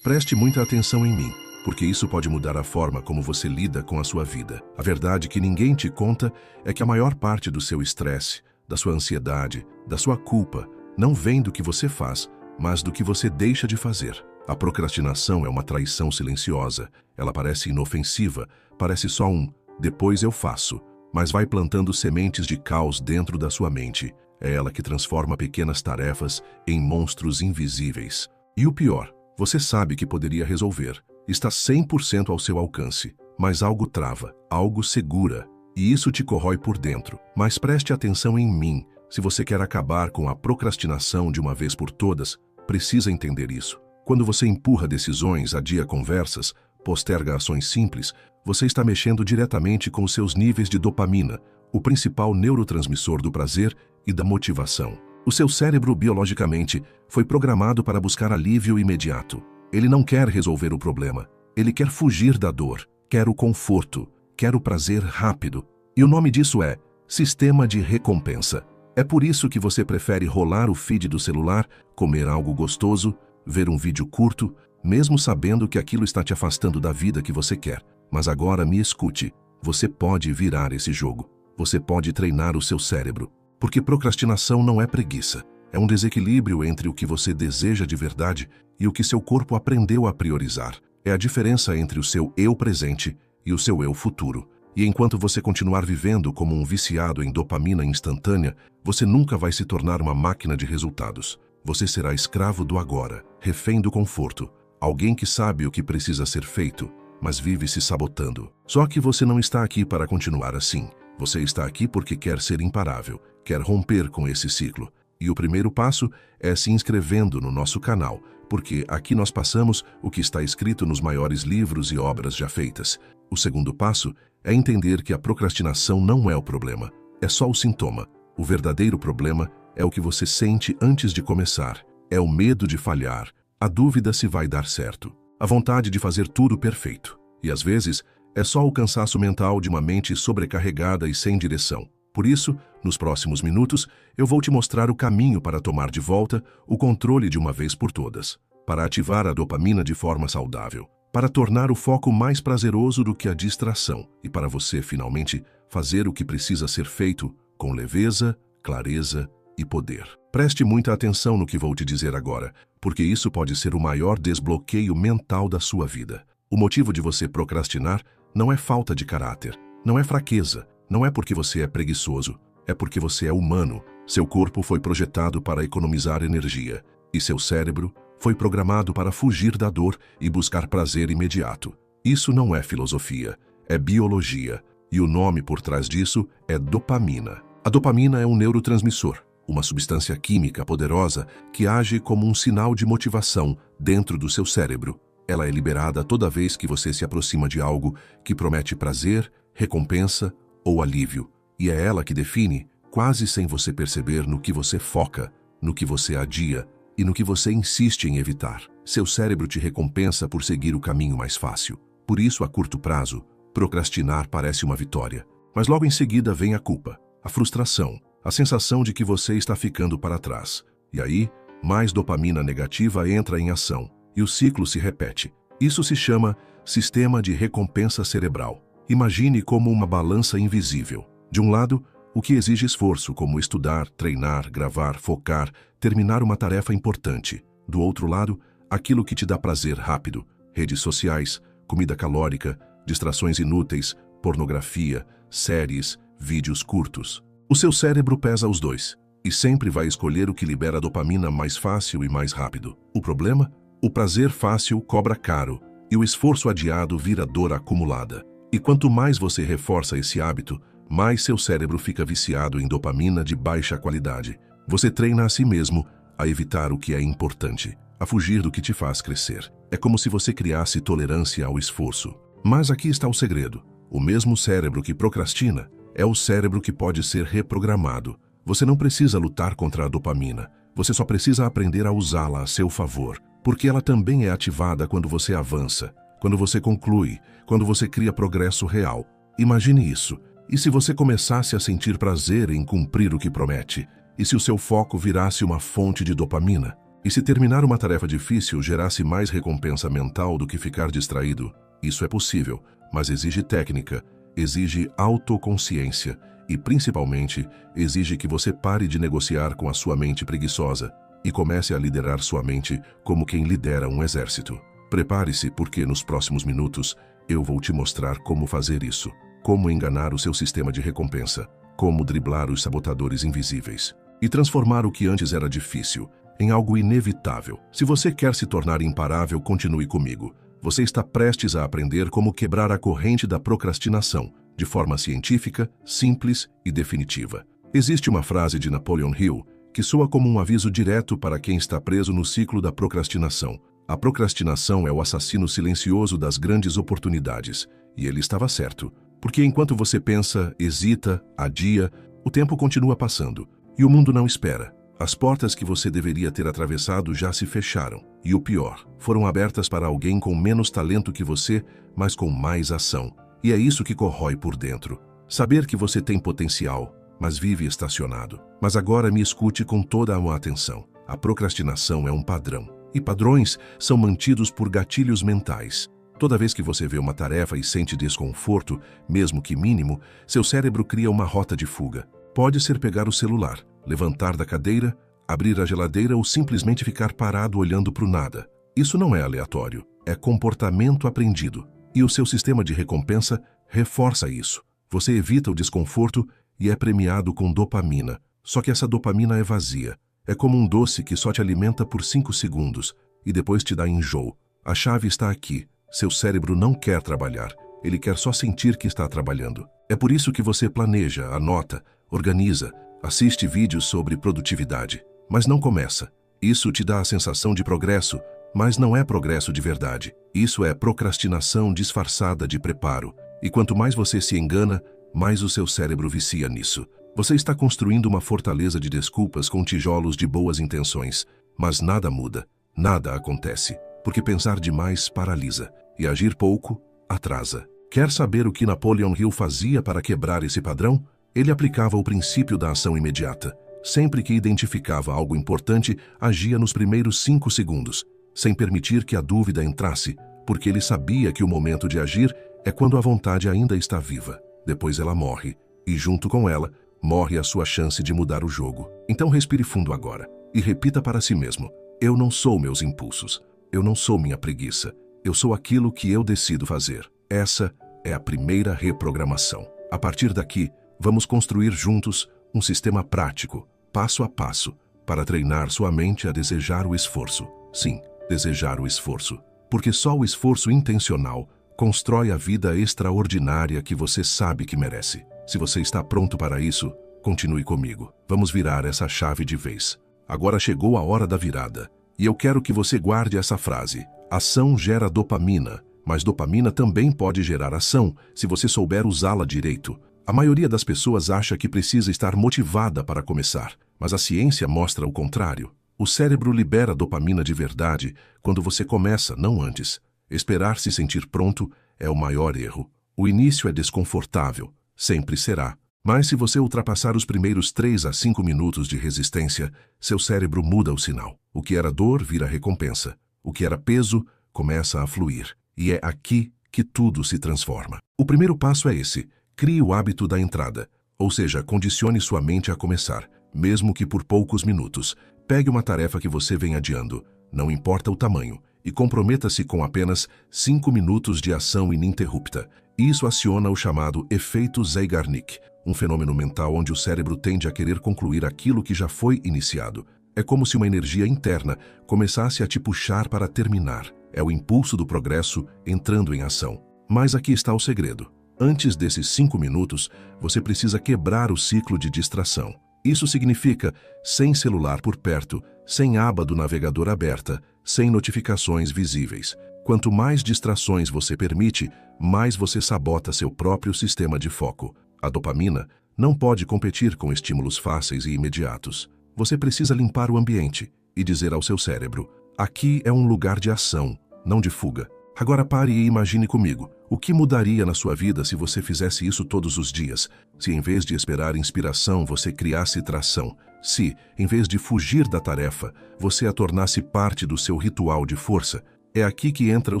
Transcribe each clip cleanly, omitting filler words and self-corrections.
Preste muita atenção em mim, porque isso pode mudar a forma como você lida com a sua vida. A verdade que ninguém te conta é que a maior parte do seu estresse, da sua ansiedade, da sua culpa, não vem do que você faz, mas do que você deixa de fazer. A procrastinação é uma traição silenciosa. Ela parece inofensiva, parece só um "depois eu faço", mas vai plantando sementes de caos dentro da sua mente. É ela que transforma pequenas tarefas em monstros invisíveis. E o pior, você sabe que poderia resolver. Está 100% ao seu alcance, mas algo trava, algo segura, e isso te corrói por dentro. Mas preste atenção em mim. Se você quer acabar com a procrastinação de uma vez por todas, precisa entender isso. Quando você empurra decisões, adia conversas, posterga ações simples, você está mexendo diretamente com os seus níveis de dopamina, o principal neurotransmissor do prazer e da motivação. O seu cérebro, biologicamente, foi programado para buscar alívio imediato. Ele não quer resolver o problema. Ele quer fugir da dor, quer o conforto, quer o prazer rápido. E o nome disso é sistema de recompensa. É por isso que você prefere rolar o feed do celular, comer algo gostoso, ver um vídeo curto, mesmo sabendo que aquilo está te afastando da vida que você quer. Mas agora me escute, você pode virar esse jogo. Você pode treinar o seu cérebro. Porque procrastinação não é preguiça. É um desequilíbrio entre o que você deseja de verdade e o que seu corpo aprendeu a priorizar. É a diferença entre o seu eu presente e o seu eu futuro. E enquanto você continuar vivendo como um viciado em dopamina instantânea, você nunca vai se tornar uma máquina de resultados. Você será escravo do agora, refém do conforto, alguém que sabe o que precisa ser feito, mas vive se sabotando. Só que você não está aqui para continuar assim. Você está aqui porque quer ser imparável, quer romper com esse ciclo. E o primeiro passo é se inscrevendo no nosso canal, porque aqui nós passamos o que está escrito nos maiores livros e obras já feitas. O segundo passo é entender que a procrastinação não é o problema, é só o sintoma. O verdadeiro problema é o que você sente antes de começar. É o medo de falhar, a dúvida se vai dar certo, a vontade de fazer tudo perfeito. E às vezes, é só o cansaço mental de uma mente sobrecarregada e sem direção. Por isso, nos próximos minutos, eu vou te mostrar o caminho para tomar de volta o controle de uma vez por todas, para ativar a dopamina de forma saudável, para tornar o foco mais prazeroso do que a distração e para você, finalmente, fazer o que precisa ser feito com leveza, clareza e poder. Preste muita atenção no que vou te dizer agora, porque isso pode ser o maior desbloqueio mental da sua vida. O motivo de você procrastinar não é falta de caráter, não é fraqueza, não é porque você é preguiçoso, é porque você é humano. Seu corpo foi projetado para economizar energia e seu cérebro foi programado para fugir da dor e buscar prazer imediato. Isso não é filosofia, é biologia, e o nome por trás disso é dopamina. A dopamina é um neurotransmissor, uma substância química poderosa que age como um sinal de motivação dentro do seu cérebro. Ela é liberada toda vez que você se aproxima de algo que promete prazer, recompensa ou alívio. E é ela que define, quase sem você perceber, no que você foca, no que você adia e no que você insiste em evitar. Seu cérebro te recompensa por seguir o caminho mais fácil. Por isso, a curto prazo, procrastinar parece uma vitória. Mas logo em seguida vem a culpa, a frustração, a sensação de que você está ficando para trás. E aí, mais dopamina negativa entra em ação. E o ciclo se repete. Isso se chama sistema de recompensa cerebral. Imagine como uma balança invisível. De um lado, o que exige esforço, como estudar, treinar, gravar, focar, terminar uma tarefa importante. Do outro lado, aquilo que te dá prazer rápido. Redes sociais, comida calórica, distrações inúteis, pornografia, séries, vídeos curtos. O seu cérebro pesa os dois e sempre vai escolher o que libera dopamina mais fácil e mais rápido. O problema? O prazer fácil cobra caro e o esforço adiado vira dor acumulada. E quanto mais você reforça esse hábito, mais seu cérebro fica viciado em dopamina de baixa qualidade. Você treina a si mesmo a evitar o que é importante, a fugir do que te faz crescer. É como se você criasse tolerância ao esforço. Mas aqui está o segredo. O mesmo cérebro que procrastina é o cérebro que pode ser reprogramado. Você não precisa lutar contra a dopamina. Você só precisa aprender a usá-la a seu favor. Porque ela também é ativada quando você avança, quando você conclui, quando você cria progresso real. Imagine isso. E se você começasse a sentir prazer em cumprir o que promete? E se o seu foco virasse uma fonte de dopamina? E se terminar uma tarefa difícil gerasse mais recompensa mental do que ficar distraído, isso é possível, mas exige técnica, exige autoconsciência e, principalmente, exige que você pare de negociar com a sua mente preguiçosa e comece a liderar sua mente como quem lidera um exército. Prepare-se, porque nos próximos minutos eu vou te mostrar como fazer isso, como enganar o seu sistema de recompensa, como driblar os sabotadores invisíveis e transformar o que antes era difícil em algo inevitável. Se você quer se tornar imparável, continue comigo. Você está prestes a aprender como quebrar a corrente da procrastinação de forma científica, simples e definitiva. Existe uma frase de Napoleon Hill que soa como um aviso direto para quem está preso no ciclo da procrastinação. A procrastinação é o assassino silencioso das grandes oportunidades. E ele estava certo, porque enquanto você pensa, hesita, adia, o tempo continua passando e o mundo não espera. As portas que você deveria ter atravessado já se fecharam. E o pior, foram abertas para alguém com menos talento que você, mas com mais ação. E é isso que corrói por dentro. Saber que você tem potencial, mas vive estacionado. Mas agora me escute com toda a atenção. A procrastinação é um padrão. E padrões são mantidos por gatilhos mentais. Toda vez que você vê uma tarefa e sente desconforto, mesmo que mínimo, seu cérebro cria uma rota de fuga. Pode ser pegar o celular, levantar da cadeira, abrir a geladeira ou simplesmente ficar parado olhando para o nada. Isso não é aleatório, é comportamento aprendido. E o seu sistema de recompensa reforça isso. Você evita o desconforto e é premiado com dopamina. Só que essa dopamina é vazia. É como um doce que só te alimenta por 5 segundos e depois te dá enjoo. A chave está aqui. Seu cérebro não quer trabalhar. Ele quer só sentir que está trabalhando. É por isso que você planeja, anota, organiza, assiste vídeos sobre produtividade, mas não começa. Isso te dá a sensação de progresso, mas não é progresso de verdade. Isso é procrastinação disfarçada de preparo. E quanto mais você se engana, mais o seu cérebro vicia nisso. Você está construindo uma fortaleza de desculpas com tijolos de boas intenções, mas nada muda, nada acontece, porque pensar demais paralisa e agir pouco atrasa. Quer saber o que Napoleon Hill fazia para quebrar esse padrão? Ele aplicava o princípio da ação imediata. Sempre que identificava algo importante, agia nos primeiros 5 segundos, sem permitir que a dúvida entrasse, porque ele sabia que o momento de agir é quando a vontade ainda está viva. Depois ela morre, e junto com ela, morre a sua chance de mudar o jogo. Então respire fundo agora e repita para si mesmo: eu não sou meus impulsos, eu não sou minha preguiça, eu sou aquilo que eu decido fazer. Essa é a primeira reprogramação. A partir daqui, vamos construir juntos um sistema prático, passo a passo, para treinar sua mente a desejar o esforço. Sim, desejar o esforço. Porque só o esforço intencional constrói a vida extraordinária que você sabe que merece. Se você está pronto para isso, continue comigo. Vamos virar essa chave de vez. Agora chegou a hora da virada. E eu quero que você guarde essa frase. Ação gera dopamina, mas dopamina também pode gerar ação, se você souber usá-la direito. A maioria das pessoas acha que precisa estar motivada para começar, mas a ciência mostra o contrário. O cérebro libera dopamina de verdade quando você começa, não antes. Esperar se sentir pronto é o maior erro. O início é desconfortável. Sempre será. Mas se você ultrapassar os primeiros 3 a 5 minutos de resistência, seu cérebro muda o sinal. O que era dor vira recompensa. O que era peso começa a fluir. E é aqui que tudo se transforma. O primeiro passo é esse. Crie o hábito da entrada. Ou seja, condicione sua mente a começar, mesmo que por poucos minutos. Pegue uma tarefa que você vem adiando, não importa o tamanho, e comprometa-se com apenas 5 minutos de ação ininterrupta. Isso aciona o chamado efeito Zeigarnik, um fenômeno mental onde o cérebro tende a querer concluir aquilo que já foi iniciado. É como se uma energia interna começasse a te puxar para terminar. É o impulso do progresso entrando em ação. Mas aqui está o segredo. Antes desses 5 minutos, você precisa quebrar o ciclo de distração. Isso significa sem celular por perto, sem aba do navegador aberta, sem notificações visíveis. Quanto mais distrações você permite, mais você sabota seu próprio sistema de foco. A dopamina não pode competir com estímulos fáceis e imediatos. Você precisa limpar o ambiente e dizer ao seu cérebro: aqui é um lugar de ação, não de fuga. Agora pare e imagine comigo. O que mudaria na sua vida se você fizesse isso todos os dias? Se em vez de esperar inspiração, você criasse tração? Se, em vez de fugir da tarefa, você a tornasse parte do seu ritual de força, é aqui que entra o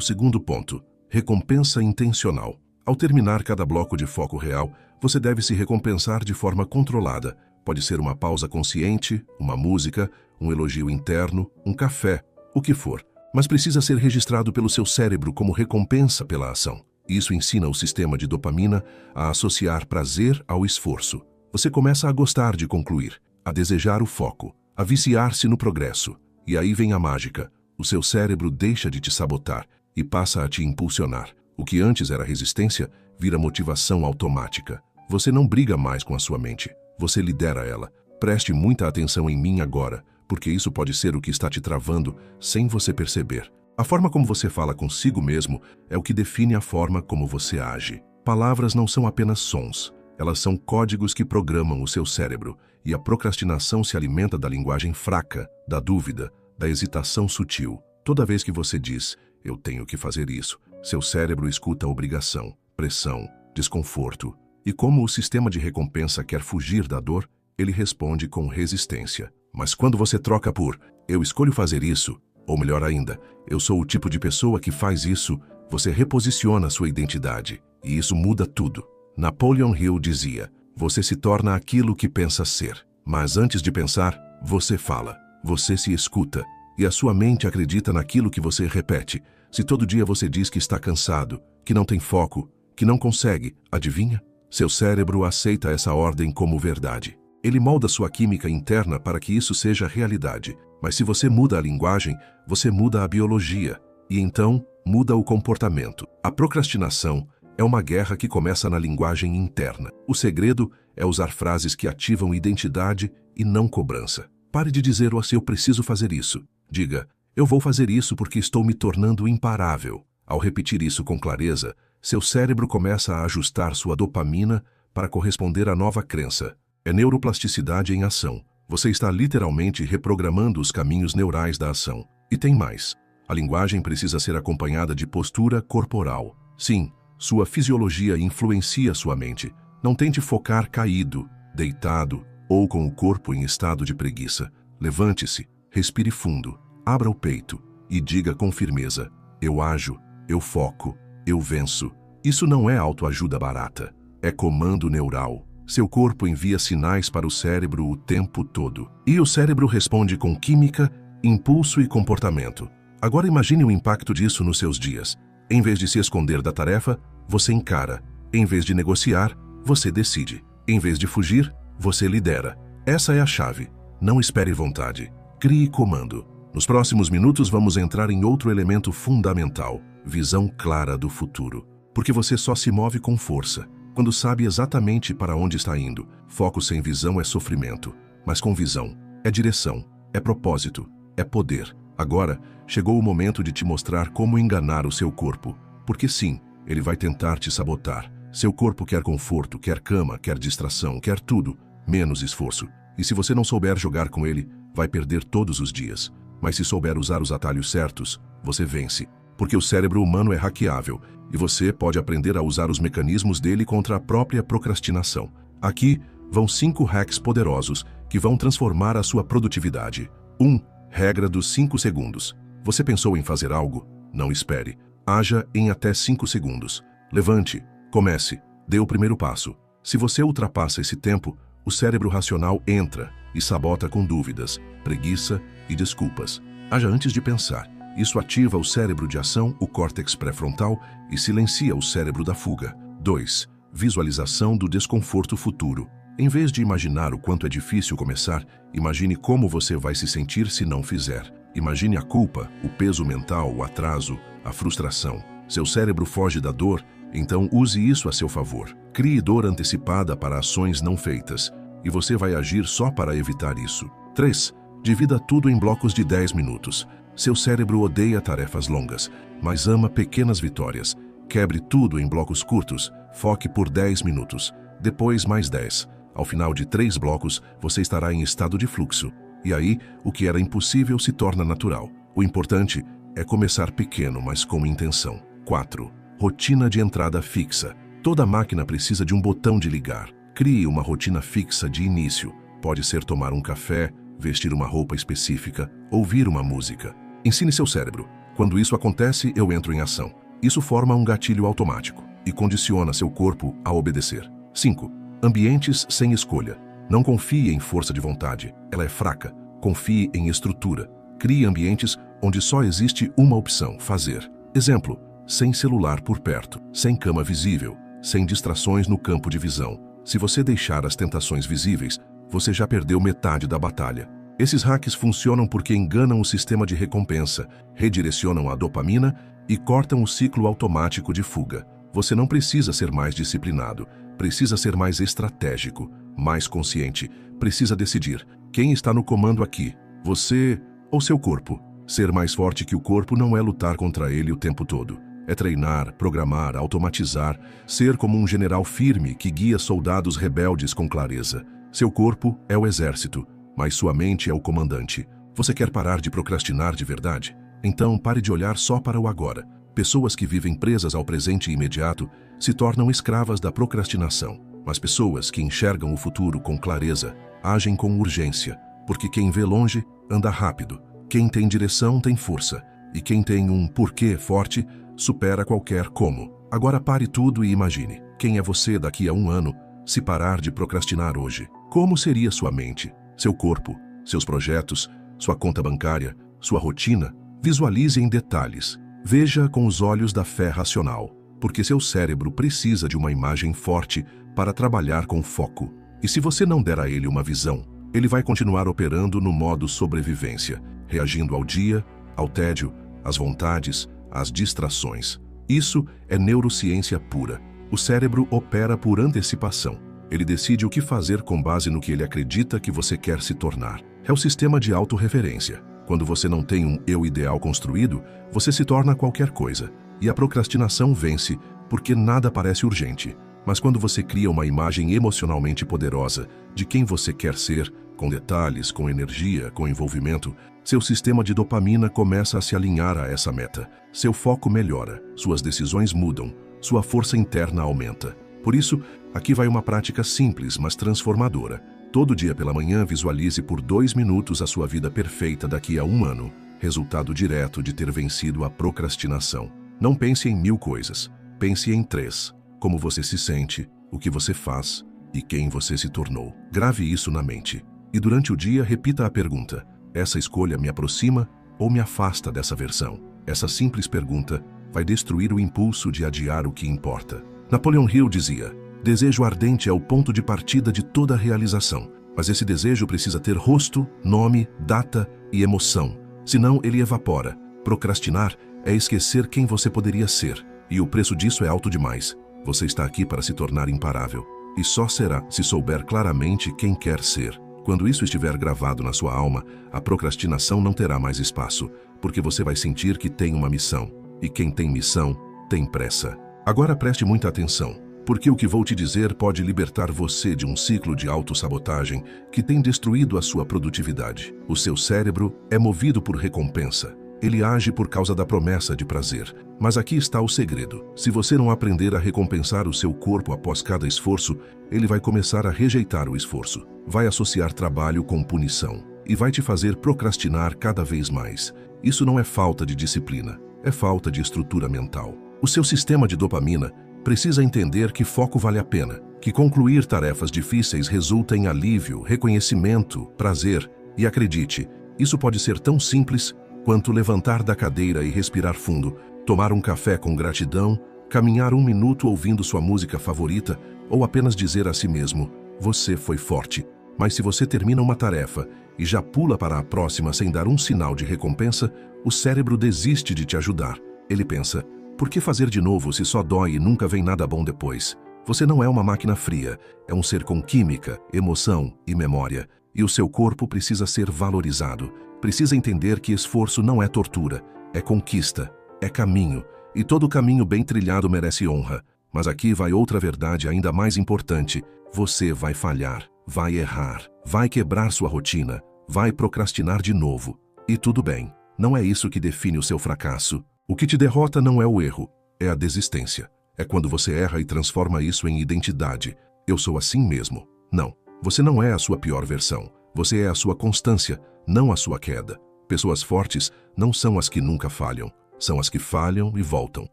segundo ponto: recompensa intencional. Ao terminar cada bloco de foco real, você deve se recompensar de forma controlada. Pode ser uma pausa consciente, uma música, um elogio interno, um café, o que for. Mas precisa ser registrado pelo seu cérebro como recompensa pela ação. Isso ensina o sistema de dopamina a associar prazer ao esforço. Você começa a gostar de concluir, a desejar o foco, a viciar-se no progresso. E aí vem a mágica. O seu cérebro deixa de te sabotar e passa a te impulsionar. O que antes era resistência, vira motivação automática. Você não briga mais com a sua mente. Você lidera ela. Preste muita atenção em mim agora, porque isso pode ser o que está te travando sem você perceber. A forma como você fala consigo mesmo é o que define a forma como você age. Palavras não são apenas sons. Elas são códigos que programam o seu cérebro, e a procrastinação se alimenta da linguagem fraca, da dúvida, da hesitação sutil. Toda vez que você diz, eu tenho que fazer isso, seu cérebro escuta obrigação, pressão, desconforto. E como o sistema de recompensa quer fugir da dor, ele responde com resistência. Mas quando você troca por, eu escolho fazer isso, ou melhor ainda, eu sou o tipo de pessoa que faz isso, você reposiciona sua identidade. E isso muda tudo. Napoleon Hill dizia, você se torna aquilo que pensa ser. Mas antes de pensar, você fala, você se escuta. E a sua mente acredita naquilo que você repete. Se todo dia você diz que está cansado, que não tem foco, que não consegue, adivinha? Seu cérebro aceita essa ordem como verdade. Ele molda sua química interna para que isso seja realidade. Mas se você muda a linguagem, você muda a biologia. E então, muda o comportamento. A procrastinação é uma guerra que começa na linguagem interna. O segredo é usar frases que ativam identidade e não cobrança. Pare de dizer eu preciso fazer isso. Diga, eu vou fazer isso porque estou me tornando imparável. Ao repetir isso com clareza, seu cérebro começa a ajustar sua dopamina para corresponder à nova crença. É neuroplasticidade em ação. Você está literalmente reprogramando os caminhos neurais da ação. E tem mais. A linguagem precisa ser acompanhada de postura corporal. Sim, sua fisiologia influencia sua mente. Não tente focar caído, deitado ou com o corpo em estado de preguiça. Levante-se, respire fundo, abra o peito e diga com firmeza, eu ajo, eu foco, eu venço. Isso não é autoajuda barata, é comando neural. Seu corpo envia sinais para o cérebro o tempo todo. E o cérebro responde com química, impulso e comportamento. Agora imagine o impacto disso nos seus dias. Em vez de se esconder da tarefa, você encara. Em vez de negociar, você decide. Em vez de fugir, você lidera. Essa é a chave. Não espere vontade. Crie comando. Nos próximos minutos vamos entrar em outro elemento fundamental, visão clara do futuro. Porque você só se move com força, quando sabe exatamente para onde está indo. Foco sem visão é sofrimento, mas com visão é direção, é propósito, é poder. Agora, chegou o momento de te mostrar como enganar o seu corpo. Porque sim, ele vai tentar te sabotar. Seu corpo quer conforto, quer cama, quer distração, quer tudo, menos esforço. E se você não souber jogar com ele, vai perder todos os dias. Mas se souber usar os atalhos certos, você vence. Porque o cérebro humano é hackeável e você pode aprender a usar os mecanismos dele contra a própria procrastinação. Aqui vão 5 hacks poderosos que vão transformar a sua produtividade. 1. Regra dos 5 segundos. Você pensou em fazer algo? Não espere. Haja em até 5 segundos. Levante, comece, dê o primeiro passo. Se você ultrapassa esse tempo, o cérebro racional entra e sabota com dúvidas, preguiça e desculpas. Haja antes de pensar. Isso ativa o cérebro de ação, o córtex pré-frontal, e silencia o cérebro da fuga. 2. Visualização do desconforto futuro. Em vez de imaginar o quanto é difícil começar, imagine como você vai se sentir se não fizer. Imagine a culpa, o peso mental, o atraso, a frustração. Seu cérebro foge da dor, então use isso a seu favor. Crie dor antecipada para ações não feitas, e você vai agir só para evitar isso. 3. Divida tudo em blocos de 10 minutos. Seu cérebro odeia tarefas longas, mas ama pequenas vitórias. Quebre tudo em blocos curtos, foque por 10 minutos, depois mais 10. Ao final de 3 blocos, você estará em estado de fluxo. E aí, o que era impossível se torna natural. O importante é começar pequeno, mas com intenção. 4. Rotina de entrada fixa. Toda máquina precisa de um botão de ligar. Crie uma rotina fixa de início. Pode ser tomar um café, vestir uma roupa específica, ouvir uma música. Ensine seu cérebro. Quando isso acontece, eu entro em ação. Isso forma um gatilho automático e condiciona seu corpo a obedecer. 5. Ambientes sem escolha. Não confie em força de vontade. Ela é fraca. Confie em estrutura. Crie ambientes onde só existe uma opção: fazer. Exemplo: sem celular por perto, sem cama visível, sem distrações no campo de visão. Se você deixar as tentações visíveis, você já perdeu metade da batalha. Esses hacks funcionam porque enganam o sistema de recompensa, redirecionam a dopamina e cortam o ciclo automático de fuga. Você não precisa ser mais disciplinado, precisa ser mais estratégico, mais consciente. Precisa decidir quem está no comando aqui, você ou seu corpo. Ser mais forte que o corpo não é lutar contra ele o tempo todo. É treinar, programar, automatizar, ser como um general firme que guia soldados rebeldes com clareza. Seu corpo é o exército, mas sua mente é o comandante. Você quer parar de procrastinar de verdade? Então pare de olhar só para o agora. Pessoas que vivem presas ao presente imediato se tornam escravas da procrastinação. Mas pessoas que enxergam o futuro com clareza agem com urgência, porque quem vê longe anda rápido. Quem tem direção tem força, e quem tem um porquê forte supera qualquer como. Agora pare tudo e imagine quem é você daqui a um ano se parar de procrastinar hoje. Como seria sua mente, seu corpo, seus projetos, sua conta bancária, sua rotina? Visualize em detalhes. Veja com os olhos da fé racional, porque seu cérebro precisa de uma imagem forte para trabalhar com foco. E se você não der a ele uma visão, ele vai continuar operando no modo sobrevivência, reagindo ao dia, ao tédio, às vontades, às distrações. Isso é neurociência pura. O cérebro opera por antecipação. Ele decide o que fazer com base no que ele acredita que você quer se tornar. É o sistema de autorreferência. Quando você não tem um eu ideal construído, você se torna qualquer coisa. E a procrastinação vence porque nada parece urgente. Mas quando você cria uma imagem emocionalmente poderosa de quem você quer ser, com detalhes, com energia, com envolvimento, seu sistema de dopamina começa a se alinhar a essa meta. Seu foco melhora, suas decisões mudam, sua força interna aumenta. Por isso, aqui vai uma prática simples, mas transformadora. Todo dia pela manhã, visualize por 2 minutos a sua vida perfeita daqui a um ano, resultado direto de ter vencido a procrastinação. Não pense em 1000 coisas, pense em 3. Como você se sente, o que você faz e quem você se tornou. Grave isso na mente. E durante o dia, repita a pergunta: essa escolha me aproxima ou me afasta dessa versão? Essa simples pergunta vai destruir o impulso de adiar o que importa. Napoleon Hill dizia: desejo ardente é o ponto de partida de toda realização, mas esse desejo precisa ter rosto, nome, data e emoção, senão ele evapora. Procrastinar é esquecer quem você poderia ser, e o preço disso é alto demais. Você está aqui para se tornar imparável, e só será se souber claramente quem quer ser. Quando isso estiver gravado na sua alma, a procrastinação não terá mais espaço, porque você vai sentir que tem uma missão, e quem tem missão tem pressa. Agora preste muita atenção, porque o que vou te dizer pode libertar você de um ciclo de autossabotagem que tem destruído a sua produtividade. O seu cérebro é movido por recompensa. Ele age por causa da promessa de prazer. Mas aqui está o segredo. Se você não aprender a recompensar o seu corpo após cada esforço, ele vai começar a rejeitar o esforço. Vai associar trabalho com punição e vai te fazer procrastinar cada vez mais. Isso não é falta de disciplina, é falta de estrutura mental. O seu sistema de dopamina precisa entender que foco vale a pena, que concluir tarefas difíceis resulta em alívio, reconhecimento, prazer. E acredite, isso pode ser tão simples quanto levantar da cadeira e respirar fundo, tomar um café com gratidão, caminhar 1 minuto ouvindo sua música favorita ou apenas dizer a si mesmo: você foi forte. Mas se você termina uma tarefa e já pula para a próxima sem dar um sinal de recompensa, o cérebro desiste de te ajudar. Ele pensa: por que fazer de novo se só dói e nunca vem nada bom depois? Você não é uma máquina fria, é um ser com química, emoção e memória. E o seu corpo precisa ser valorizado. Precisa entender que esforço não é tortura, é conquista, é caminho. E todo caminho bem trilhado merece honra. Mas aqui vai outra verdade ainda mais importante. Você vai falhar, vai errar, vai quebrar sua rotina, vai procrastinar de novo. E tudo bem, não é isso que define o seu fracasso. O que te derrota não é o erro, é a desistência. É quando você erra e transforma isso em identidade. Eu sou assim mesmo. Não. Você não é a sua pior versão. Você é a sua constância, não a sua queda. Pessoas fortes não são as que nunca falham. São as que falham e voltam.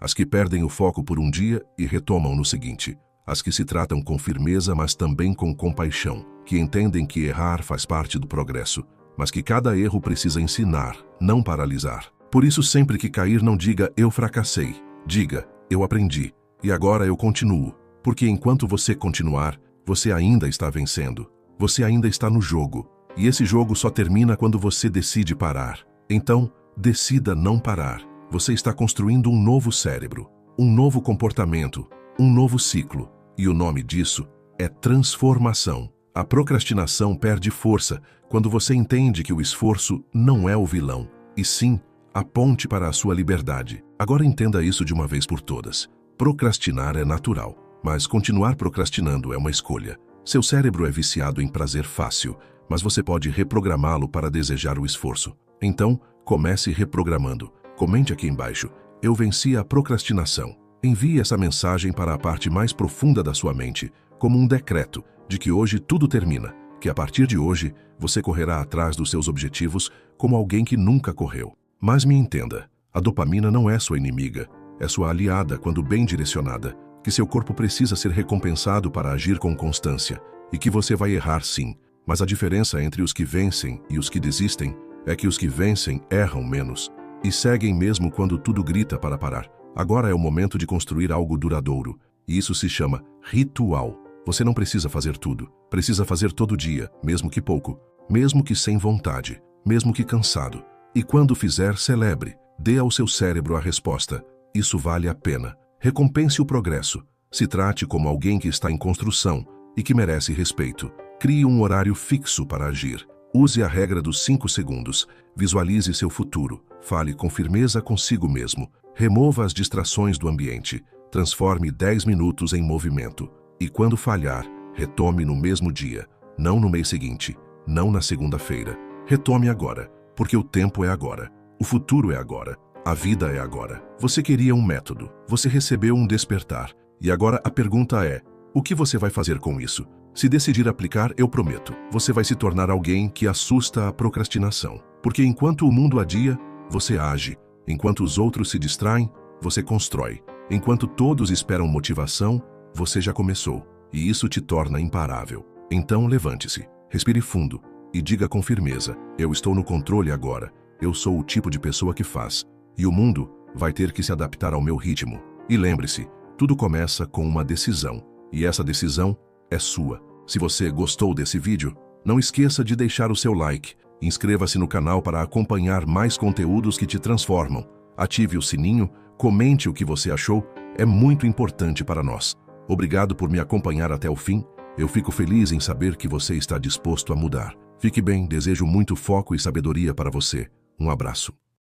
As que perdem o foco por um dia e retomam no seguinte. As que se tratam com firmeza, mas também com compaixão. Que entendem que errar faz parte do progresso, mas que cada erro precisa ensinar, não paralisar. Por isso, sempre que cair, não diga eu fracassei. Diga eu aprendi e agora eu continuo. Porque enquanto você continuar, você ainda está vencendo. Você ainda está no jogo. E esse jogo só termina quando você decide parar. Então, decida não parar. Você está construindo um novo cérebro, um novo comportamento, um novo ciclo. E o nome disso é transformação. A procrastinação perde força quando você entende que o esforço não é o vilão, e sim a ponte para a sua liberdade. Agora entenda isso de uma vez por todas. Procrastinar é natural, mas continuar procrastinando é uma escolha. Seu cérebro é viciado em prazer fácil, mas você pode reprogramá-lo para desejar o esforço. Então, comece reprogramando. Comente aqui embaixo. Eu venci a procrastinação. Envie essa mensagem para a parte mais profunda da sua mente, como um decreto de que hoje tudo termina, que a partir de hoje você correrá atrás dos seus objetivos como alguém que nunca correu. Mas me entenda, a dopamina não é sua inimiga, é sua aliada quando bem direcionada, que seu corpo precisa ser recompensado para agir com constância, e que você vai errar sim, mas a diferença entre os que vencem e os que desistem é que os que vencem erram menos, e seguem mesmo quando tudo grita para parar. Agora é o momento de construir algo duradouro, e isso se chama ritual. Você não precisa fazer tudo, precisa fazer todo dia, mesmo que pouco, mesmo que sem vontade, mesmo que cansado. E quando fizer, celebre, dê ao seu cérebro a resposta. Isso vale a pena. Recompense o progresso. Se trate como alguém que está em construção e que merece respeito. Crie um horário fixo para agir. Use a regra dos 5 segundos. Visualize seu futuro. Fale com firmeza consigo mesmo. Remova as distrações do ambiente. Transforme 10 minutos em movimento. E quando falhar, retome no mesmo dia, não no mês seguinte, não na segunda-feira. Retome agora, porque o tempo é agora, o futuro é agora, a vida é agora. Você queria um método, você recebeu um despertar, e agora a pergunta é, o que você vai fazer com isso? Se decidir aplicar, eu prometo, você vai se tornar alguém que assusta a procrastinação. Porque enquanto o mundo adia, você age. Enquanto os outros se distraem, você constrói. Enquanto todos esperam motivação, você já começou, e isso te torna imparável. Então levante-se, respire fundo e diga com firmeza, eu estou no controle agora, eu sou o tipo de pessoa que faz, e o mundo vai ter que se adaptar ao meu ritmo. E lembre-se, tudo começa com uma decisão, e essa decisão é sua. Se você gostou desse vídeo, não esqueça de deixar o seu like, inscreva-se no canal para acompanhar mais conteúdos que te transformam, ative o sininho, comente o que você achou, é muito importante para nós. Obrigado por me acompanhar até o fim. Eu fico feliz em saber que você está disposto a mudar. Fique bem, desejo muito foco e sabedoria para você. Um abraço.